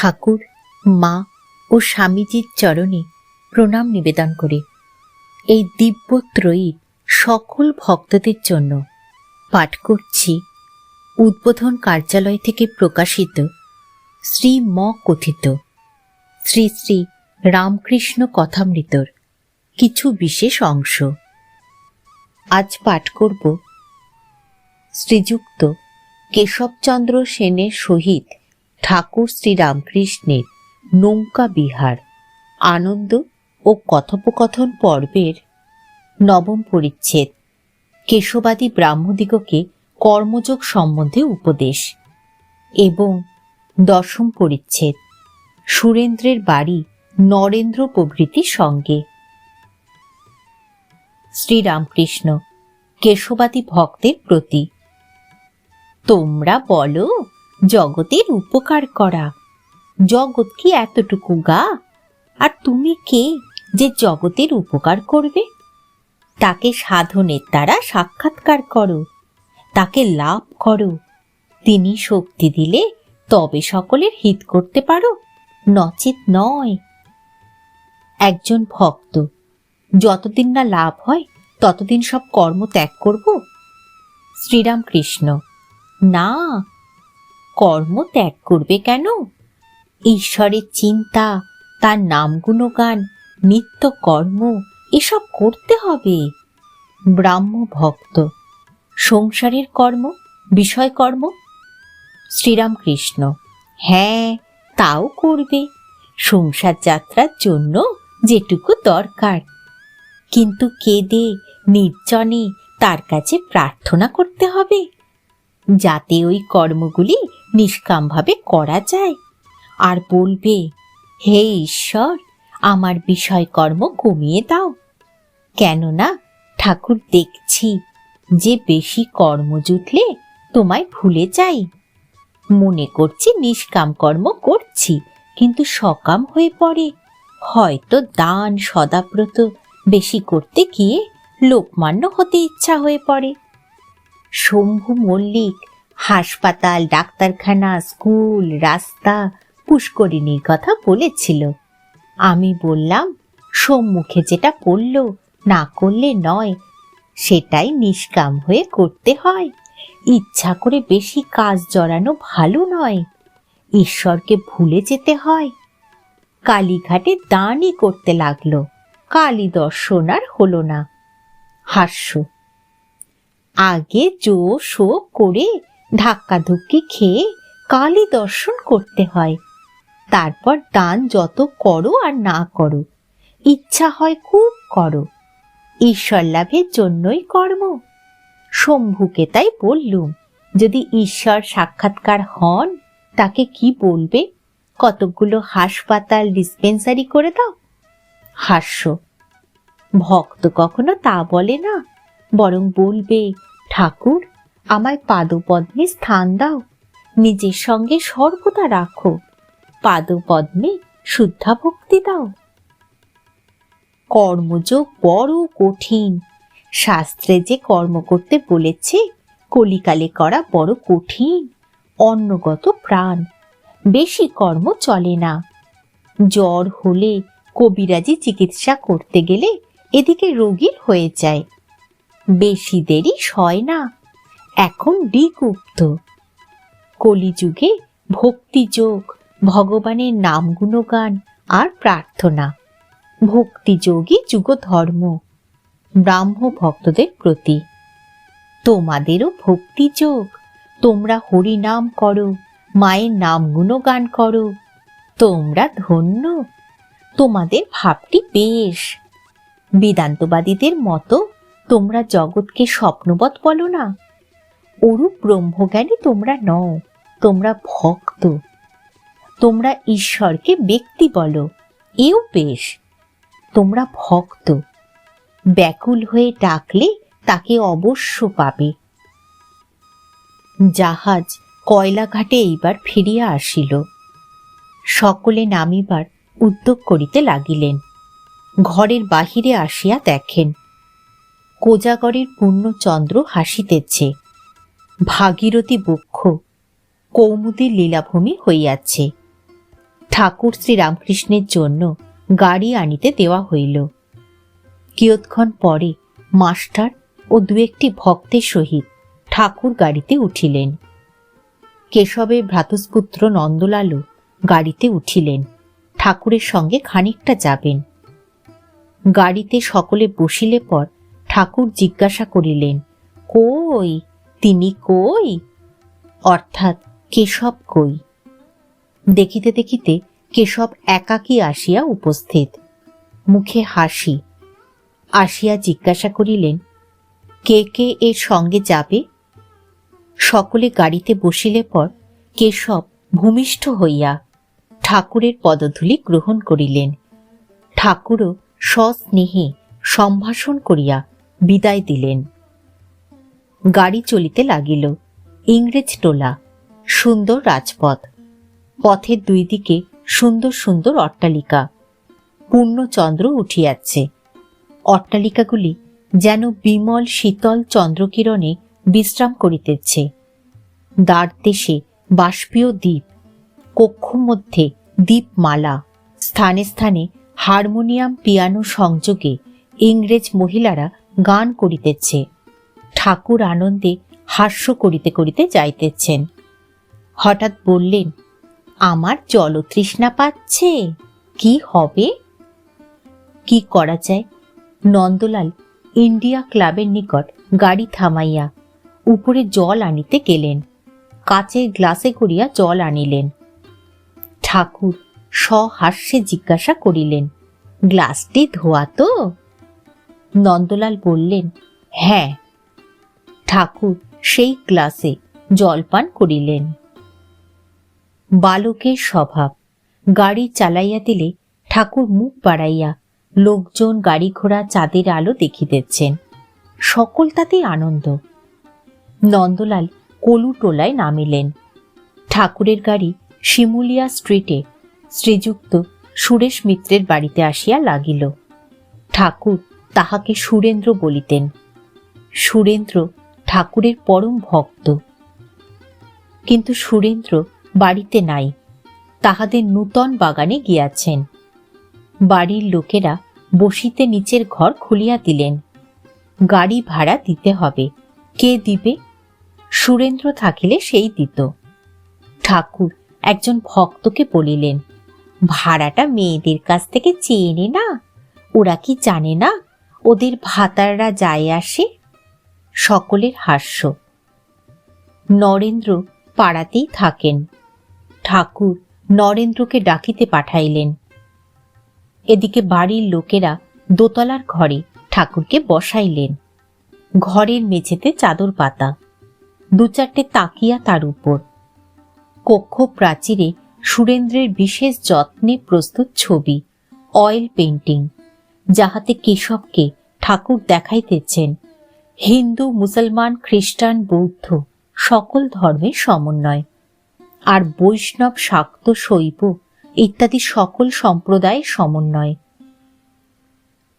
ঠাকুর, মা ও স্বামীজির চরণে প্রণাম নিবেদন করে এই দিব্যত্রয়ীর সকল ভক্তদের জন্য পাঠ করছি উদ্বোধন কার্যালয় থেকে প্রকাশিত শ্রী ম কথিত শ্রী শ্রী রামকৃষ্ণ কথামৃতর কিছু বিশেষ অংশ। আজ পাঠ করব শ্রীযুক্ত কেশবচন্দ্র সেনের সহিত ঠাকুর শ্রীরামকৃষ্ণের নৌকা বিহার আনন্দ ও কথোপকথন পর্বের নবম পরিচ্ছেদ, কেশবাদী ব্রাহ্মদিগকে কর্মযোগ সম্বন্ধে উপদেশ, এবং দশম পরিচ্ছেদ, সুরেন্দ্রের বাড়ি নরেন্দ্র প্রভৃতির সঙ্গে। শ্রীরামকৃষ্ণ কেশবাদী ভক্তের প্রতি: তোমরা বলো জগতের উপকার করা, জগৎ কি এতটুকু গা? আর তুমি কে যে জগতের উপকার করবে? তাকে সাধনের দ্বারা সাক্ষাৎকার করো, তাকে লাভ করো। তিনি শক্তি দিলে তবে সকলের হিত করতে পারো, নচেৎ নয়। একজন ভক্ত: যতদিন না লাভ হয় ততদিন সব কর্ম ত্যাগ করব? শ্রীরামকৃষ্ণ: না, কর্ম ত্যাগ করবে কেন? ঈশ্বরের চিন্তা, তার নাম গুণগান, নিত্য কর্ম এসব করতে হবে। ব্রাহ্ম ভক্ত: সংসারের কর্ম, বিষয় কর্ম? শ্রীরামকৃষ্ণ: হ্যাঁ, তাও করবে, সংসার যাত্রার জন্য যেটুকু দরকার। কিন্তু কেঁদে নির্জনে তার কাছে প্রার্থনা করতে হবে, যাতে ওই কর্মগুলি নিষ্কামভাবে করা যায়। আর বলবে, হে ঈশ্বর, আমার বিষয় কর্ম কমিয়ে দাও। কেননা ঠাকুর দেখছি যে বেশি কর্ম জুটলে তোমায় ভুলে যাই। মনে করছি নিষ্কাম কর্ম করছি, কিন্তু সকাম হয়ে পড়ে। হয়তো দান সদাব্রত বেশি করতে গিয়ে লোকমান্য হতে ইচ্ছা হয়ে পড়ে। শম্ভু মল্লিক হাসপাতাল, ডাক্তারখানা, স্কুল, রাস্তা, পুষ্করিণীর কথা বলেছিল। আমি বললাম, সম্মুখে যেটা পড়ল না করলে নয়, সেটাই নিষ্কাম হয়ে করতে হয়। ইচ্ছা করে বেশি কাজ জড়ানো ভালো নয়, ঈশ্বরকে ভুলে যেতে হয়। কালীঘাটে দানই করতে লাগলো, কালী দর্শন আর হলো না। হাস্য: আগে জো শো করে ধাক্কাধুক্কি খেয়ে কালী দর্শন করতে হয়, তারপর দান যত করো আর না করো, ইচ্ছা হয় খুব করো। ঈশ্বর লাভের জন্যই কর্ম। শম্ভুকে তাই বললুম, যদি ঈশ্বর সাক্ষাৎকার হন তাকে কি বলবে? কতগুলো হাসপাতাল, ডিসপেন্সারি করে দাও। হাস্য: ভক্ত কখনো তা বলে না, বরং বলবে, ঠাকুর, আমায় পাদপদ্মে স্থান দাও, নিজের সঙ্গে সর্বদা রাখো, পাদপদ্মে শুদ্ধা ভক্তি দাও। কর্মযোগ বড় কঠিন। শাস্ত্রে যে কর্ম করতে বলেছে, কলিকালে করা বড় কঠিন। অন্নগত প্রাণ, বেশি কর্ম চলে না। জ্বর হলে কবিরাজি চিকিৎসা করতে গেলে এদিকে রোগীর হয়ে যায়, বেশি দেরি সয় না। এখন ডিগুপ্ত। কলিযুগে ভক্তিযোগ, ভগবানের নাম গুণগান আর প্রার্থনা, ভক্তিযোগী যুগ ধর্ম। ব্রাহ্ম ভক্তদের প্রতি: তোমাদেরও ভক্তিযোগ, তোমরা হরি নাম করো, মায়ের নাম গুণগান করো, তোমরা ধন্য। তোমাদের ভাবটি বেশ। বেদান্তবাদীদের মতো তোমরা জগৎকে স্বপ্নবৎ বলো না। ওরূপ ব্রহ্মজ্ঞানী তোমরা নও, তোমরা ভক্ত। তোমরা ঈশ্বরকে ব্যক্তি বলো, এও বেশ। তোমরা ভক্ত, ব্যাকুল হয়ে ডাকলে তাকে অবশ্য পাবে। জাহাজ কয়লাঘাটে এইবার ফিরিয়া আসিল। সকলে নামিবার উদ্যোগ করিতে লাগিলেন। ঘরের বাহিরে আসিয়া দেখেন, কোজাগরের পূর্ণচন্দ্র হাসিতেছে, ভাগীরথী বক্ষ কৌমুদীর লীলাভূমি হইয়াছে। ঠাকুর শ্রীরামকৃষ্ণের জন্য গাড়ি আনিতে দেওয়া হইল। কিয়ৎক্ষণ পরে মাস্টার ও দু একটি ভক্তের সহিত ঠাকুর গাড়িতে উঠিলেন। কেশবের ভ্রাতুষ্পুত্র নন্দলালও গাড়িতে উঠিলেন, ঠাকুরের সঙ্গে খানিকটা যাবেন। গাড়িতে সকলে বসিলে পর ঠাকুর জিজ্ঞাসা করিলেন, কই তিনি কই, অর্থাৎ কেশব কই। দেখিতে দেখিতে কেশব একাকী আসিয়া উপস্থিত, মুখে হাসি। আসিয়া জিজ্ঞাসা করিলেন, কে কে এর সঙ্গে যাবে? সকলে গাড়িতে বসিলে পর কেশব ভূমিষ্ঠ হইয়া ঠাকুরের পদধূলি গ্রহণ করিলেন। ঠাকুরও সস্নেহে সম্ভাষণ করিয়া বিদায় দিলেন। গাড়ি চলিতে লাগিল। ইংরেজ টোলা, সুন্দর রাজপথ, পথের দুই দিকে সুন্দর সুন্দর অট্টালিকা। পূর্ণচন্দ্র উঠিয়াছে। অট্টালিকাগুলি যেন বিমল শীতল চন্দ্রকিরণে বিশ্রাম করিতেছে। দ্বারদেশে বাষ্পীয় দ্বীপ, কক্ষ মধ্যে দ্বীপমালা, স্থানে স্থানে হারমোনিয়াম পিয়ানো সংযোগে ইংরেজ মহিলারা গান করিতেছে। ঠাকুর আনন্দে হাস্য করিতে করিতে যাইতেছেন। হঠাৎ বললেন, আমার জলতৃষ্ণা পাচ্ছে, কি হবে? কি করা যায়? নন্দলাল ইন্ডিয়া ক্লাবের নিকট গাড়ি থামাইয়া উপরে জল আনিতে গেলেন। কাচের গ্লাসে করিয়া জল আনিলেন। ঠাকুর সহাস্যে জিজ্ঞাসা করিলেন, গ্লাসটি ধোয়া তো? নন্দলাল বললেন, হ্যাঁ। ঠাকুর সেই গ্লাসে জলপান করিলেন। বালকের স্বভাব। গাড়ি চালাইয়া দিলে ঠাকুর মুখ বাড়াইয়া লোকজন, গাড়ি ঘোড়া, চাঁদের আলো দেখিতেছেন। সকল তাতেই আনন্দ। নন্দলাল কলুটোলায় নামিলেন। ঠাকুরের গাড়ি শিমুলিয়া স্ট্রিটে শ্রীযুক্ত সুরেশ মিত্রের বাড়িতে আসিয়া লাগিল। ঠাকুর তাহাকে সুরেন্দ্র বলিতেন। সুরেন্দ্র ঠাকুরের পরম ভক্ত। কিন্তু সুরেন্দ্র বাড়িতে নাই, তাহাদের নূতন বাগানে গিয়াছেন। বাড়ির লোকেরা বসিতে নিচের ঘর খুলিয়া দিলেন। গাড়ি ভাড়া দিতে হবে। কে দিবে? সুরেন্দ্র থাকিলে সেই দিত। ঠাকুর একজন ভক্তকে বলিলেন, ভাড়াটা মেয়েদের কাছ থেকে চেয়ে নে না, ওরা কি জানে না ওদের ভাতাররা যায় আসে? সকলের হাস্য। নরেন্দ্র পাড়াতেই থাকেন। ঠাকুর নরেন্দ্রকে ডাকিতে পাঠাইলেন। এদিকে বাড়ির লোকেরা দোতলার ঘরে ঠাকুরকে বসাইলেন। ঘরের মেঝেতে চাদর পাতা, দু চারটে তাকিয়া তার উপর। কক্ষ প্রাচীরে সুরেন্দ্রের বিশেষ যত্নে প্রস্তুত ছবি, অয়েল পেইন্টিং, যাহাতে কেশবকে ঠাকুর দেখাইতেছেন হিন্দু, মুসলমান, খ্রিস্টান, বৌদ্ধ সকল ধর্মের সমন্বয়, আর বৈষ্ণব, শাক্ত, শৈব ইত্যাদি সকল সম্প্রদায়ের সমন্বয়।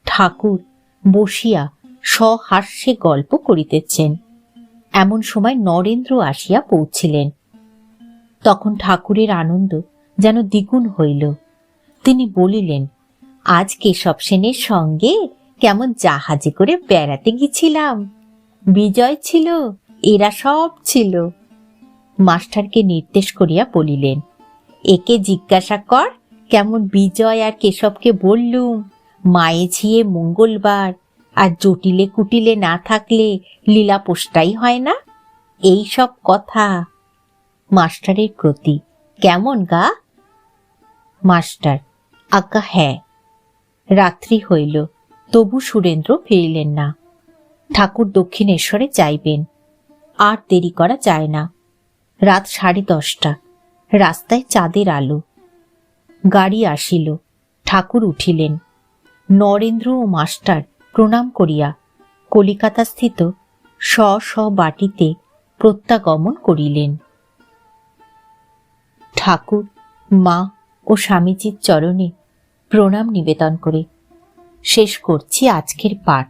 ঠাকুর বসিয়া সহাস্যে গল্প করিতেছেন। এমন সময় নরেন্দ্র আসিয়া পৌঁছিলেন। তখন ঠাকুরের আনন্দ যেন দ্বিগুণ হইল। তিনি বলিলেন, আজ কেশব সেনের সঙ্গে কেমন জাহাজে করে বেড়াতে গেছিলাম। বিজয় ছিল, এরা সব ছিল। মাস্টারকে নির্দেশ করিয়া বলিলেন, একে জিজ্ঞাসা কর কেমন বিজয় আর কেশবকে বললুম, মায়ে ঝিয়ে মঙ্গলবার, আর জটিলে কুটিলে না থাকলে লীলা পোষ্টাই হয় না। এই সব কথা। মাস্টারের প্রতি কেমন গা? মাস্টার, আজ্ঞা হ্যাঁ। রাত্রি হইল, তবু সুরেন্দ্র ফিরিলেন না। ঠাকুর দক্ষিণেশ্বরে যাইবেন, আর দেরি করা যায় না। রাত 10:30। রাস্তায় চাঁদের আলো। গাড়ি আসিল। ঠাকুর উঠিলেন। নরেন্দ্র ও মাস্টার প্রণাম করিয়া কলিকাতাস্থিত স্ব বাটিতে প্রত্যাগমন করিলেন। ঠাকুর মা ও স্বামীজির চরণে প্রণাম নিবেদন করে শেষ করছি আজকের পাঠ।